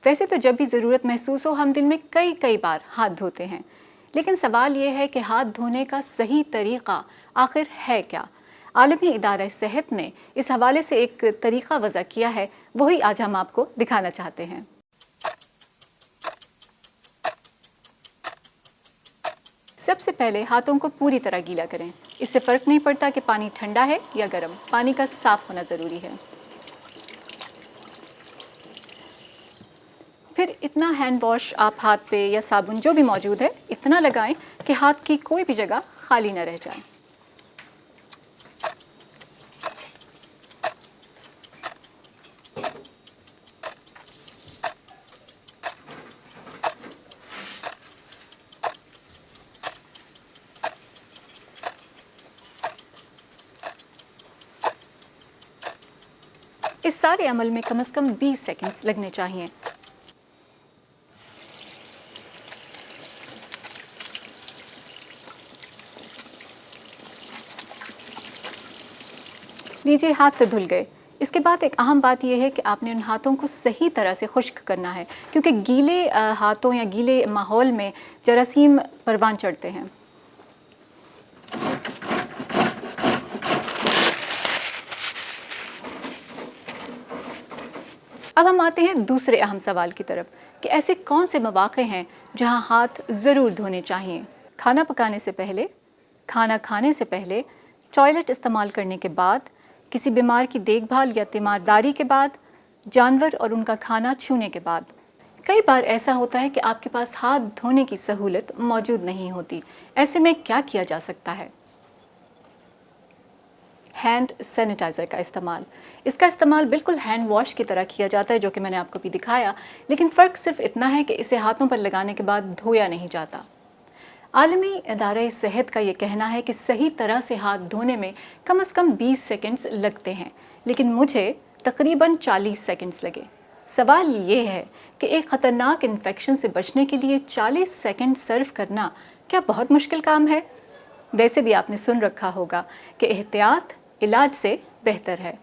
ویسے تو جب بھی ضرورت محسوس ہو ہم دن میں کئی بار ہاتھ دھوتے ہیں، لیکن سوال یہ ہے کہ ہاتھ دھونے کا صحیح طریقہ آخر ہے کیا؟ عالمی ادارہ صحت نے اس حوالے سے ایک طریقہ وضع کیا ہے، وہی آج ہم آپ کو دکھانا چاہتے ہیں۔ سب سے پہلے ہاتھوں کو پوری طرح گیلا کریں۔ اس سے فرق نہیں پڑتا کہ پانی ٹھنڈا ہے یا گرم، پانی کا صاف ہونا ضروری ہے۔ پھر اتنا ہینڈ واش آپ ہاتھ پہ یا صابن جو بھی موجود ہے اتنا لگائیں کہ ہاتھ کی کوئی بھی جگہ خالی نہ رہ جائے۔ اس سارے عمل میں کم از کم 20 سیکنڈز لگنے چاہیے۔ لیجیے، ہاتھ تو دھل گئے۔ اس کے بعد ایک اہم بات یہ ہے کہ آپ نے ان ہاتھوں کو صحیح طرح سے خشک کرنا ہے، کیونکہ گیلے ہاتھوں یا گیلے ماحول میں جراثیم پروان چڑھتے ہیں۔ اب ہم آتے ہیں دوسرے اہم سوال کی طرف کہ ایسے کون سے مواقع ہیں جہاں ہاتھ ضرور دھونے چاہیے؟ کھانا پکانے سے پہلے، کھانا کھانے سے پہلے، ٹوائلٹ استعمال کرنے کے بعد، کسی بیمار کی دیکھ بھال یا تیمارداری کے بعد، جانور اور ان کا کھانا چھونے کے بعد۔ کئی بار ایسا ہوتا ہے کہ آپ کے پاس ہاتھ دھونے کی سہولت موجود نہیں ہوتی۔ ایسے میں کیا کیا جا سکتا ہے؟ ہینڈ سینیٹائزر کا استعمال۔ اس کا استعمال بالکل ہینڈ واش کی طرح کیا جاتا ہے، جو کہ میں نے آپ کو بھی دکھایا، لیکن فرق صرف اتنا ہے کہ اسے ہاتھوں پر لگانے کے بعد دھویا نہیں جاتا۔ عالمی ادارہ صحت کا یہ کہنا ہے کہ صحیح طرح سے ہاتھ دھونے میں کم از کم 20 سیکنڈز لگتے ہیں، لیکن مجھے تقریباً 40 سیکنڈز لگے۔ سوال یہ ہے کہ ایک خطرناک انفیکشن سے بچنے کے لیے 40 سیکنڈ صرف کرنا کیا بہت مشکل کام ہے؟ ویسے بھی آپ نے سن رکھا ہوگا کہ احتیاط علاج سے بہتر ہے۔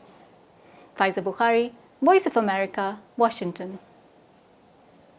فائزہ بخاری، وائس آف امریکہ، واشنگٹن۔